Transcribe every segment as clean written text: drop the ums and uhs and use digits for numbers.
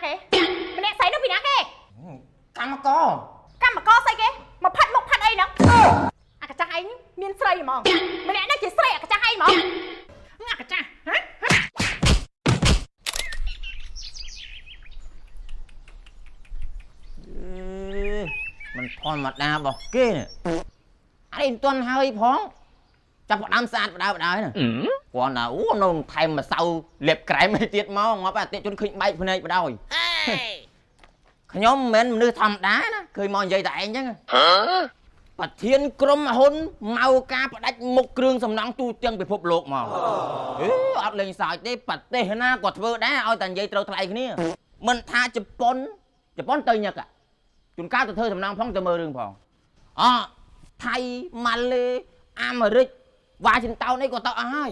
គេម្នាក់ស្អីនោះពីណាគេកម្មករស្អីគេមកផាត់មុខផាត់អីហ្នឹងអាកាចាស់ឯងមានស្រីហ្មងម្នាក់នេះជាស្រីអាកាចាស់ឯងហ្មងអាកាចាស់ហ៎มันធម្មតារបស់គេនេះអីមិនទាន់ហើយផងចាប់ផ្ដើមស្អាតបដៅណាគ្រាន់តែអូនៅថែមម្សៅលាបក្រែមឲ្យទៀតមកងាប់អតិជនឃើញបែកភ្នែកបដ ாய் ខ្ញុំមិនមែនមនុស្សធម្មតាណាឃើញមកនិយាយតែឯងចឹងប្រធានក្រុមហ៊ុនមកការផ្ដាច់មុខគ្រឿងសំណង់ទូទាំងពិភពលោកមកអត់លេងសើចទេប្រទេសណាក៏ធ្វើដែរឲ្យតែនិយាយត្រូវថ្លៃគ្នាមិនថាជប៉ុនទៅញឹកជួនកាលទៅធ្វើសំណង់ផងទៅមើលរឿងផងថៃម៉ាឡេអាមេរិកវ៉ាស៊ីនតោនអីក៏ទៅអស់ហើយ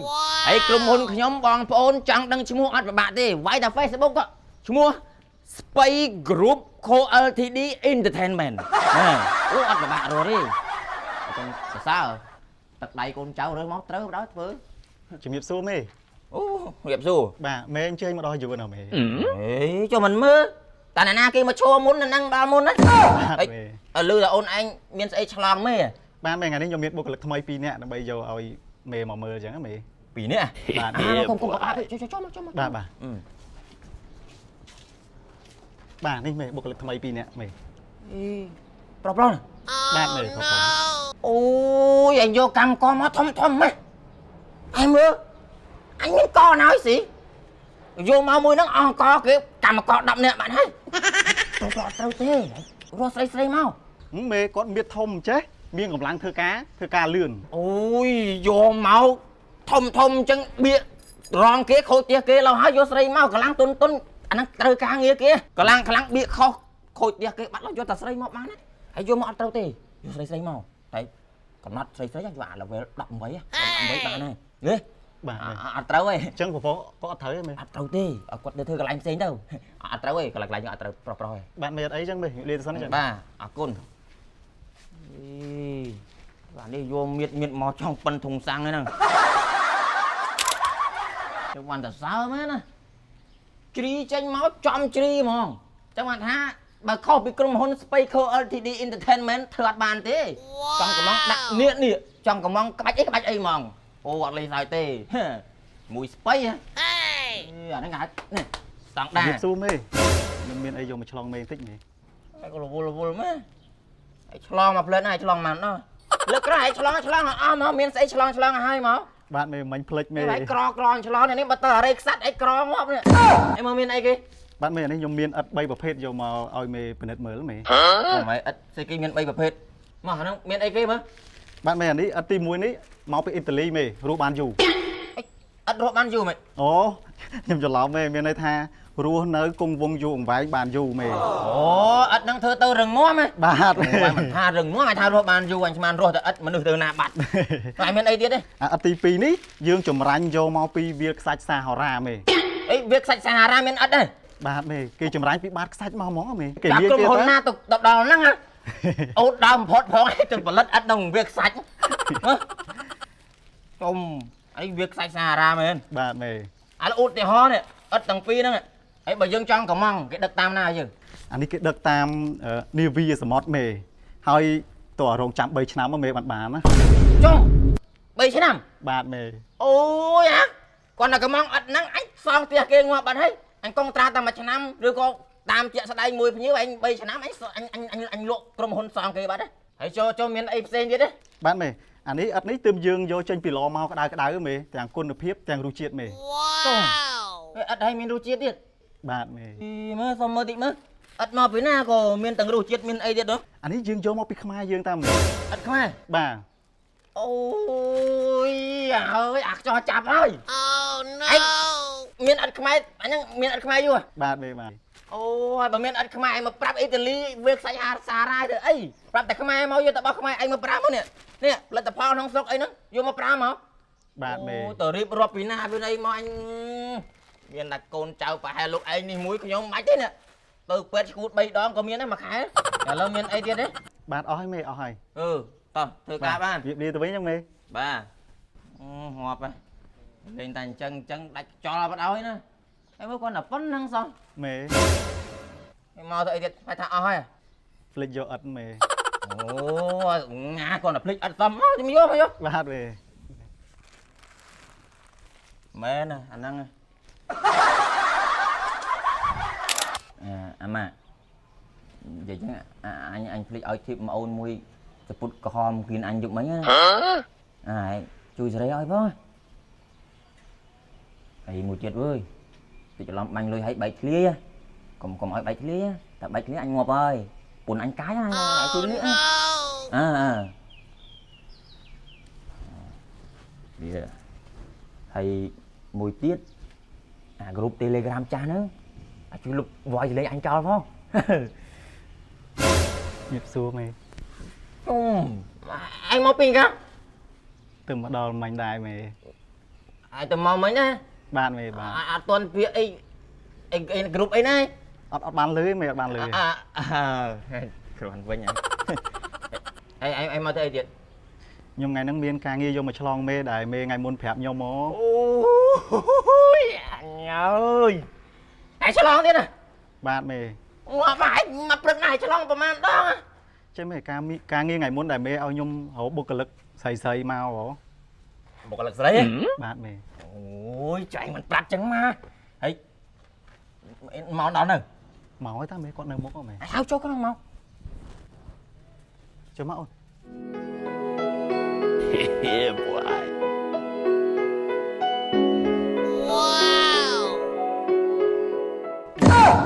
ហើយក្រុមហ៊ុនខ្ញុំបងប្អូនចង់ដឹងឈ្មោះអត់ពិបាកទេវាយតែ Facebook ក៏ឈ្មោះ Space Group Co Ltd Entertainment អូអត់ពិបាករស់ទេខ្ញុំសរសើរទឹកដៃកូនចៅរើសមកត្រូវដល់ធ្វើជំរាបសួរមេអូជំរាបសួរបាទមេអញ្ជើញមកដល់យូរណាស់មេចុះមិនមើលតាណាគេមកឈរមុននឹងដល់មុនណាអើលឺថាអូនឯងមានស្អីឆ្លងមេបាទមេថ្ងៃនេះខ្ញុំមានបុគ្គលិកថ្មី2នាក់ដើម្បីយកឲ្យមេមកមើលអញ្ចឹងមេ2នាក់បាទកុំចូលមកបាទបាទនេះមេបុគ្គលិកថ្មី2នាក់មេប្រុសបាទមេប្រុសអូយអញយកកម្មកមកធំម៉េះអញមើលអញមានកណាហើយស៊ីយកមកមួយហ្នឹងអស់កគេកម្មក10នាក់បាត់ហើយត្រូវទេរស់ស្រីមកមេគាត់មានធំចេះមានកម្លាំងធ្វើការលឿនអូយយកមកធំអញ្ចឹងបៀករងគេខូចទៀសគេឡោះហើយយកស្រីមកកម្លាំងទុនអាហ្នឹងត្រូវការងារគេកម្លាំងបៀកខុសខូចទៀសគេបាត់ឡោះយកតែស្រីមកបានណាហើយយកមកអត់ត្រូវទេយកស្រីមកតែកំណត់ស្រីយកអា level 18បានហើយនេះបាទអត់ត្រូវទេអញ្ចឹងប្រពន្ធគាត់អត់ត្រូវទេមេអត់ត្រូវទេគាត់ទៅធ្វើកន្លែងផ្សេងទៅអត់ត្រូវទេកន្លែងអត់ត្រូវប្រុសទេបាទមេអត់អីចឹងមេលាទៅសិនចឹងបាទអរគុណបាទនេះយកមៀតមកចង់ប៉ិនធុងសាំងហ្នឹងចាំបានតែសើមែនណាជ្រីចេញមកចំជ្រីហ្មងចាំបានថាបើខុសពីក្រុមហ៊ុន Space Co Ltd Entertainment ធ្វើអត់បានទេចង់កំងដាក់នេះចង់កំងក្បាច់អីហ្មងអូអត់លេងសើចទេមួយស្បៃអាហ្នឹងហៅនេះស្តង់ដារស៊ូមេខ្ញុំមានអីយកមកឆ្លងមេបន្តិចមេតែក៏រវល់មែនឯឆ្លងមកផ្លែតណាឆ្លងមកណោះលើកក្រោយឯឆ្លងអស់មកមានស្អីឆ្លងហើយមកបាទមេមិញផ្លិចមេឯក្រឆ្លងនេះបើទៅអរិយខ្សាត់ឯក្រងាប់នេះឯមើលមានអីគេបាទមេអានេះខ្ញុំមានឥដ្ឋ3ប្រភេទយកមកឲ្យមេពិនិត្យមើលមេចាំម៉េចឥដ្ឋស្អីគេមាន3ប្រភេទមកអាហ្នឹងមានអីគេមើលបាទមេអានេះឥដ្ឋទី1នេះមកពីអ៊ីតាលីមេរស់បានយូរឥដ្ឋរស់បានយូរមែនអូខ្ញុំច្រឡំមេមានន័យថារស់នៅគង់វង្សយូរអង្វែងបានយូរមេអូឥដ្ឋហ្នឹងធ្វើទៅរឹងមាំហ៎បាទមិនថារឹងមាំឲ្យថារស់បានយូរអញស្មានរស់តែឥដ្ឋមនុស្សទៅណាបាត់តែមានអីទៀតទេឥដ្ឋទី2នេះយើងចម្រាញ់យកមកពីវាលខ្សាច់សាហារ៉ាមេអីវាលខ្សាច់សាហារ៉ាមានឥដ្ឋទេបាទមេគេចម្រាញ់ពីបាតខ្សាច់មកហ្មងមេគេលាយគេទៅណាទៅដល់ហ្នឹងអូនដើមផុតផងទៅផលិតឥដ្ឋក្នុងវាលខ្សាច់កុំអីវាខ្សាច់សាហារ៉ាមែនបាទមេឥឡូវឧទាហរណ៍នេះឥដ្ឋទាំងពីរហ្នឹងហើយបើយើងចង់កំងគេដឹកតាមណាយើងអានេះគេដឹកតាមនាវីសមុទ្រមេហើយតើរងចាំ3ឆ្នាំមេបានណាចុះ3ឆ្នាំបាទមេអូយហ៎គាត់តែកំងឥដ្ឋហ្នឹងអញសងផ្ទះគេងាប់បាត់ហើយអញកងត្រាតែ1ឆ្នាំឬក៏តាមជាក់ស្ដែងមួយភ្ញៀវអញ3ឆ្នាំអញលក់ក្រុមហ៊ុនសងគេបាត់ហើយចូលមានអីផ្សេងទៀតទេបាទមេអានេះឥដ្ឋនេះទើបយើងយកចេញពីឡមកក្តៅមេទាំងគុណភាពទាំងរសជាតិមេចុះឥដ្ឋហើយមានរសជាតិទៀតបាទមេមើលសុំមើលតិចមើលឥដ្ឋមកពីណាក៏មានទាំងរសជាតិមានអីទៀតនោះអានេះយើងយកមកពីខ្មែរយើងតាមមេឥដ្ឋខ្មែរបាទអូយហើយអាខ្ចោះចាប់ហើយអូ no មានឥដ្ឋខ្មែរអញមានឥដ្ឋខ្មែរយូរបាទមេបាទអូយបើមានឥដ្ឋខ្មែរឯងមកប្រាប់អ៊ីតាលីវាខ្សាច់សារ៉ាទៅអីប្រាប់តែខ្មែរមកយកតែបោះខ្មែរឯងមកប្រាប់មកនេះផលិតផលក្នុងស្រុកអីហ្នឹងយកមកប្រាប់មកបាទមេអូទៅរៀបរាប់ពីណាពីណីមកអញមានតែកូនចៅប្រហែលលោកឯងនេះមួយខ្ញុំមិនបាច់ទេនេះទៅពេទ្យឈួត3ដងក៏មានដែរមួយខែឥឡូវមានអីទៀតទេបាទអស់ហើយមេអស់ហើយតោះធ្វើការបានវាលាទៅវិញហ្នឹងមេបាទងាប់លេងតែអញ្ចឹងដាច់ខ្យល់បាត់ហើយណាហើយមើលគាត់តែប៉ុណ្្នឹងសោះមេ mau thôi thiệt phải thả oi ភ្លេចយកអត់មេ ô ngã còn là phịch ăn tầm á thì mới vô បាទមេ mẹ nè anh ăn mà vậy chứ anh phịch ơi thiệp mà ôn mùiจะปุดกระหอมกินอันยุกไหมchui ra đây ơi bố ấy mùi chết ơi thì cho làm bánh lôi hay bạch lia còn hỏi bạch lia tại bạch lia anh ngọt ơi buồn anh cái này chui lia bây giờ thầy mùi tiết group telegram cha nữa chui lục vòi gì lấy anh cho không ញៀបសួរមេ anh mau pin cả ទៅមកដល់មាញ់ដែរមេ ai tụi mò mấy nè បាទមេបាទ tuần việc ấy group ấy này អត់បានលឺមេអត់បានលឺ rồi anh với nhau anh mau tới gì ខ្ញុំថ្ងៃហ្នឹងមានការងារយកមកឆ្លងមេដែលមេថ្ងៃមុនប្រាប់ខ្ញុំមក ôi anh ơi anh sẽ lon thế nè បាទមេ ngọt phải mà bực này sẽ lonประมาณ đó ចេះមេការងារថ្ងៃមុនដែលមេឲ្យខ្ញុំរកបុគ្គលិកស្រីៗមកហ៎ một cái lực giấy បាទមេ ôi cho anh mình đặt trắng mà ấy món đó nè មកហើយតាមេគាត់នៅមុខហ៎មេ sao cho cái mau ចូលមកអូន Yeah, boy.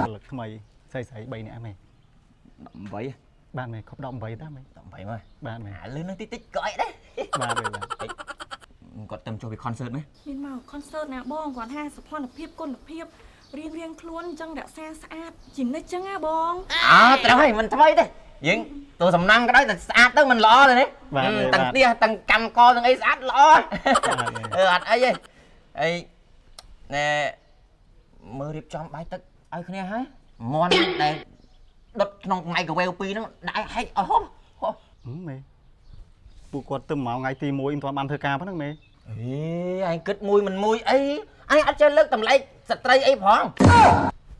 បុគ្គលិកថ្មីស្រីៗ3នាក់មេ vậy បាទមេខុប18តាមេ vậy mà បាទមេ lươn nó tí tí cõi đấy បាទមេបាទ គាត់ទៅចូលពី concert ណា មានមក concert ណាបងគាត់ថាសុខភាពគុណភាពរៀងខ្លួនអញ្ចឹងរក្សាស្អាតជានិច្ចអញ្ចឹងណាបង ត្រូវហើយមិនថ្មីទេយើងតួសំណាំងក៏ដោយតែស្អាតទៅមិនល្អទេណាទាំងផ្ទះទាំងកម្មកទាំងអីស្អាតល្អអត់អីទេអីណែមើលរៀបចំបាយទឹកឲ្យគ្នាហើយមន់ដែលដុតក្នុងថ្ងៃកវេវ2ហ្នឹងដាក់ហែកអស់ហូប មេពួកគាត់ទៅមកថ្ងៃទី1មិនទាន់បានធ្វើការប៉ុណ្ណឹងមេ អេអញគិតមួយមិនមួយអីអញអត់ចេះលើកតម្លៃស្ត្រីអីផង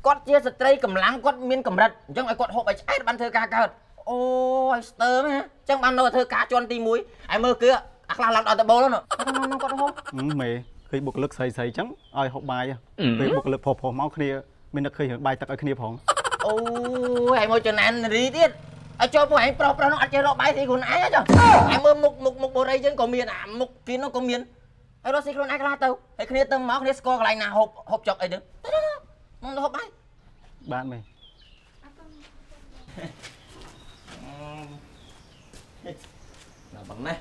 គាត់ជាស្ត្រីកម្លាំងគាត់មានកម្រិតអញ្ចឹងឲ្យគាត់ហូបឲ្យឆ្អែតបានធ្វើការកើតអូយស្ទើណាអញ្ចឹងបាននៅធ្វើការជាន់ទី1ហើយមើលគឺអាខ្លះឡើងដល់ដបូលហ្នឹងគាត់ហូប មេឃើញបុគ្គលិកស្រីៗអញ្ចឹងឲ្យហូបបាយពេលបុគ្គលិកប្រុសៗមកគ្នាមាននឹកឃើញរឿងបាយទឹកឲ្យគ្នាផង អូយហើយមកចំណានរីទៀតឲ្យចូលពួកឯងប្រុសហ្នឹងអត់ចេះរកបាយទីខ្លួនឯងចុះហើយមើលមុខបូរីយើងក៏មានអាមុខគៀននោះក៏មានហើយរកស៊ីខ្លួនឯងខ្លះទៅហើយគ្នាទៅមកគ្នាស្គាល់កន្លែងណាហូបចុកអីទៅមកហូបបាយ បាទមេ ដល់ប៉ុណ្ណេះ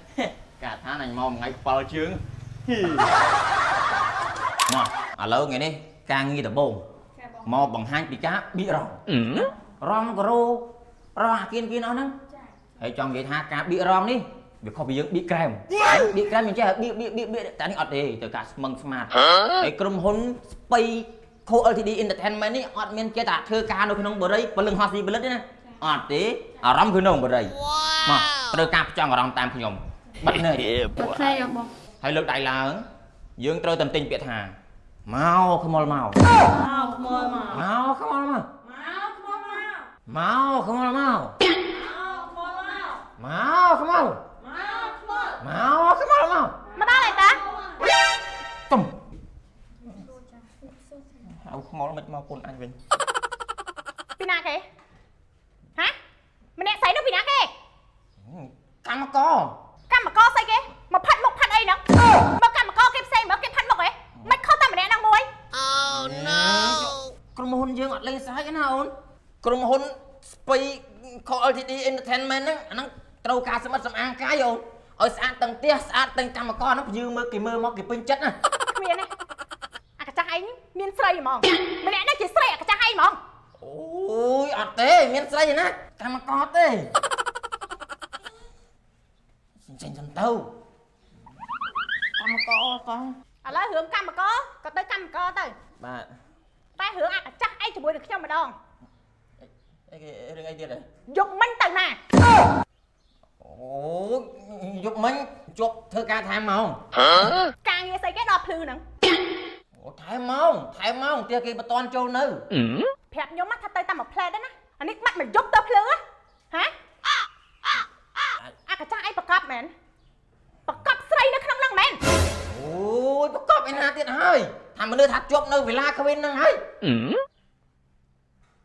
កាថាអញមកថ្ងៃ7ជើងមកឥឡូវថ្ងៃនេះការងារដំបូងមកបង្ហាញពីការបៀករងរងក្រូរងអាគៀនអស់ហ្នឹងហើយចង់និយាយថាការបៀករងនេះវាខុសពីយើងបៀកក្រែមយើងចេះបៀកតែនេះអត់ទេទៅការស្មឹងស្មាតហើយក្រុមហ៊ុនស្ពៃ Co LTD Entertainment នេះអត់មានចេះតែធ្វើការនៅក្នុងបរិយាពលឹងហោះស៊ីផលិតទេណាអត់ទេអារម្មណ៍គឺនៅបរិយាមកត្រូវការផ្ចង់អារម្មណ៍តាមខ្ញុំបាត់នេះ Yeah, ប្រ boy. ផ្លែអបង ហើយលើកដៃឡើងយើងត្រូវតែទិញពាក្យថាមកខ្មុលមក មកខ្មោចមក មកខ្មុលមក មកខ្មោចមក មកខ្មុលមក មកខ្មោចមក មកខ្មុលមក មកខ្មោច មកខ្មុលមក មកដល់ហើយតា ទុំហៅខ្មុលមិនមកពុនអញវិញ ពីណាគេហ៎ម្នាក់ស្អីនោះពីណាគេ កម្មករ កម្មករស្អីគេមកផាត់មុខផាត់អីហ្នឹងមកកម្មករគេផ្សេងមកគេផាត់មុខហ៎មិនខុសតែម្នាក់ហ្នឹងមួយ ក្រុមហ៊ុនយើងអត់លេងសើចណាអូនក្រុមហ៊ុនស្ពៃ Co LTD Entertainment ហ្នឹងអាហ្នឹងត្រូវការសម្បត្តិសម្អាងកាយអូនឲ្យស្អាតទាំងផ្ទះស្អាតទាំងកម្មករហ្នឹងយើងមើលគេមើលមកគេពេញចិត្តណា គ្មានទេអាកាចាស់ឯងមានស្រីហ្មងម្នាក់ហ្នឹងជាស្រីអាកាចាស់ឯងហ្មង អូយអត់ទេមានស្រីណាកម្មករទេចេញទៅកម្មករតោះ ឥឡូវរឿងកម្មករក៏ទៅកម្មករទៅ បាទ តែរឿងអាកាចាស់ឯងជាមួយនឹងខ្ញុំម្ដង អីគេរឿងអីទៀតហ៎ យកមិញទៅណា អូយប់មិញជាប់ធ្វើការថែមម៉ោង ការងារស្អីគេដល់ភ្លឺហ្នឹង អូថែមម៉ោងទៀតគេមិនតន់ចូលនៅ ប្រាប់ខ្ញុំថាទៅតែមួយផ្លែតទេណា anh ấy bắt mày dốc tao phơi á hả à cả cha ai bạc cọp mẹ bạc cọp say nó không năng mẹ អូយប្រកបឯណាទៀតហើយថាមនុស្សថាជាប់នៅវិឡាគ្វិនហ្នឹងហើយ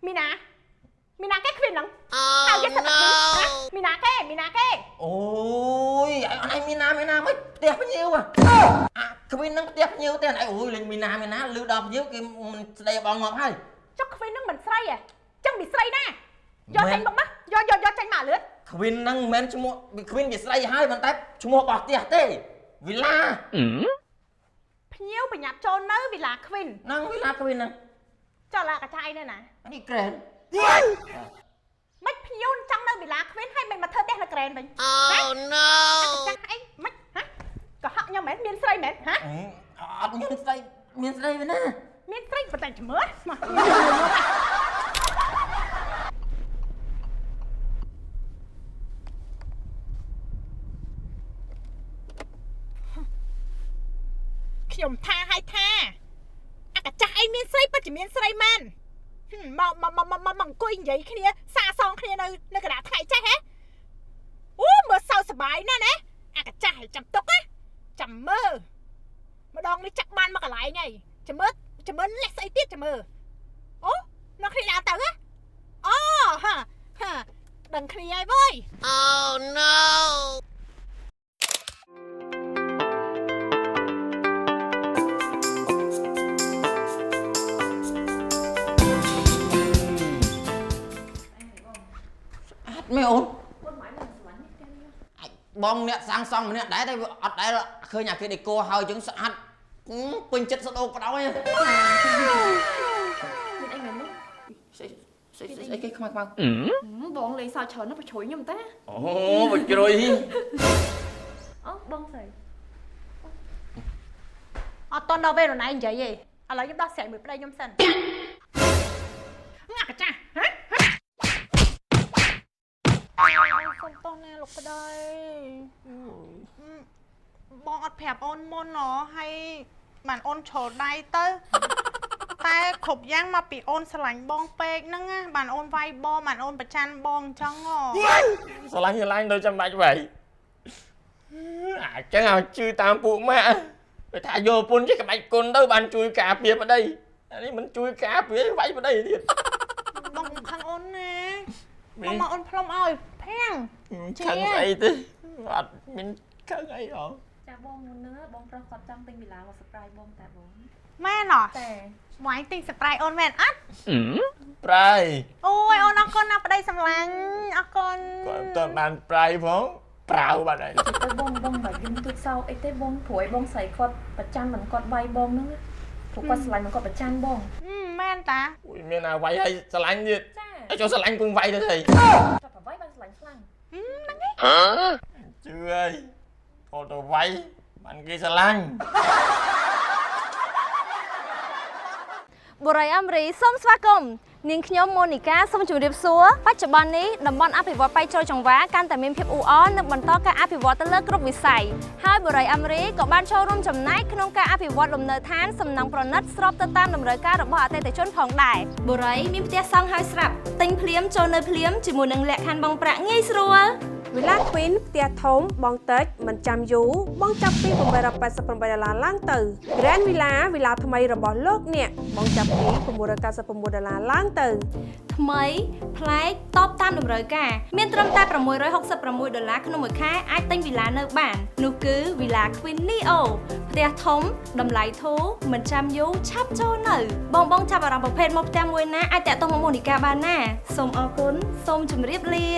មីណាគេគ្វិនហ្នឹងហៅយកសិតមីណាគេ អូយអត់ឯងមានណាមិនផ្ទះភ្ញៀវអាគ្វិនហ្នឹងផ្ទះភ្ញៀវទេអីអូយលេងមានណាលឺដល់ភ្ញៀវគេមិនស្ដីបងងាប់ហើយ ចុះគ្វិនហ្នឹងមិនស្រីហ៎ចឹងbịស្រីណាយកចេញមកយកចេញមកលឿន គ្វិនហ្នឹងមិនមែនឈ្មោះគ្វិនវាស្រីហើយប៉ុន្តែឈ្មោះរបស់ផ្ទះទេវិឡា ភ្ញៀវប្រញាប់ចូលនៅវិឡាគ្វិន ហ្នឹងវិឡាគ្វិនហ្នឹង ចុះឡាកាចាយនេះណា នេះក្រែន មិនភ្ញៀវចង់នៅវិឡាគ្វិនហើយមិនមកធ្វើផ្ទះនៅក្រែនវិញ Oh no ចាស់អីមិនហ៎ក៏ហក់ខ្ញុំមែនមានស្រីមែនហ៎ អត់មានស្រីវិញណា មានស្រីប៉ុន្តែជំរឿមកខ្ញុំថាឲ្យថាអាកាចាស់អីមានស្រីពិតជាមានស្រីមែនមកអង្គុយនិយាយគ្នាសាសងគ្នានៅកណ្ដាលថ្ងៃចេះហ៎អូមើលសើសប្បាយណាស់ណាអាកាចាស់ឲ្យចាំទុកណាចាំមើលម្ដងនេះចាក់បានមកកន្លែងហើយចាំមើលលេះស្អីទៀតចាំមើលអូនៅគ្នាឡើងទៅហ៎អូហាដឹងគ្នាហើយវើយ Oh no មែនអូនបងអ្នកសាងសង់ម្នាក់ដែរតែអត់ដែលឃើញអាគេដេកោហើយចឹងស្អាតពេញចិត្តស្ដោកបដោយ មានអីមែននេះ ស្អីគេខ្មៅ បងលេងសើចច្រើនណាស់ប្រជ្រួយខ្ញុំតា អូបជ្រុយ អូបងស្រី អត់តន់ដល់ពេលរណៃនិយាយទេឥឡូវខ្ញុំដោះស្រាយមួយប្តីខ្ញុំសិនអាកាចាស់ហ៎សុំតោះណាលោកប្តីបងអត់ប្រាប់អូនមុនហ៎ហើយបានអូនជ្រុលដៃទៅតែគ្រប់យ៉ាងមកពីអូនស្រឡាញ់បងពេកហ្នឹងណាបានអូនវាយបងបានអូនប្រច័ណ្ឌបងអញ្ចឹងហ៎ ស្រឡាញ់ដូចចាំបាច់vậy អញ្ចឹងឲ្យជឿតាមពួកម៉ាក់បើថាយកពុនចេះក្បាច់គុណទៅបានជួយការពារប្តីអានេះមិនជួយការពារវាយប្តីទៀត បងខឹងអូនណាមកអូនផ្លុំឲ្យភាំង ខឹងស្អីទេអត់មានខឹងអីហ៎ ចាបងមុនហ្នឹងបងប្រុសគាត់ចង់ទិញវិឡាមកសប្រៃបងតែបង មែនហ៎ តែ មកឯងទិញសប្រៃអូនមែនអត់ ប្រៃ អូយអូនអរគុណណាប្តីសម្លាញ់អរគុណ គាត់មិនទាន់បានប្រៃផងប្រាវបាត់ហើយ ទៅបងបើយំទូចសោអីទេបងព្រួយបងស្រីគាត់ប្រច័ណ្ឌមិនគាត់វាយបងហ្នឹងព្រោះគាត់ស្រឡាញ់មិនគាត់ប្រច័ណ្ឌបង មែនតា អូយមានអាវាយឲ្យស្រឡាញ់ទៀត ចា ឲ្យចូលស្រឡាញ់គង់វាយទៅស្អី ចាប់ប្រវាយបានស្រឡាញ់ខ្លាំង ជឿហើយចូលទៅវាយបានគេស្រឡាញ់ បុរីអាមេរីសូមស្វាគមន៍នាងខ្ញុំម៉ូនីកាសូមជម្រាបសួរបច្ចុប្បន្ននេះតំបន់អភិវឌ្ឍបៃជ្រោយចង្វាកាន់តែមានភាពអ៊ូអរនិងបន្តការអភិវឌ្ឍទៅលើគ្រប់វិស័យហើយបុរីអាមេរីក៏បានចូលរួមចំណែកក្នុងការអភិវឌ្ឍលំនៅឋានសំណង់ប្រណិតស្របទៅតាមតម្រូវការរបស់អតិថិជនផងដែរបុរីមានផ្ទះសង់ហើយស្រាប់ទិញភ្លាមចូលនៅភ្លាមជាមួយនឹងលក្ខខណ្ឌបង់ប្រាក់ងាយស្រួល វិឡាគ្វីនផ្ទះធំបងតិចមិនចាំយូរបងចាប់ពី$888ឡើងទៅ Grand Villa វិឡាថ្មីរបស់លោកអ្នកបងចាប់ពី$999ឡើងទៅ ថ្មីប្លែកតបតាមតម្រូវការមានត្រឹមតែ$666ក្នុងមួយខែអាចទិញវិឡានៅបាននោះគឺវិឡា Queen Neo ផ្ទះធំតម្លៃធូរមិនចាំយូរឆាប់ចូលនៅបងចាប់អារម្មណ៍ប្រភេទមកផ្ទះមួយណាអាចតាក់ទងមកម៉ូនីកាបានណាសូមអរគុណសូមជម្រាបលា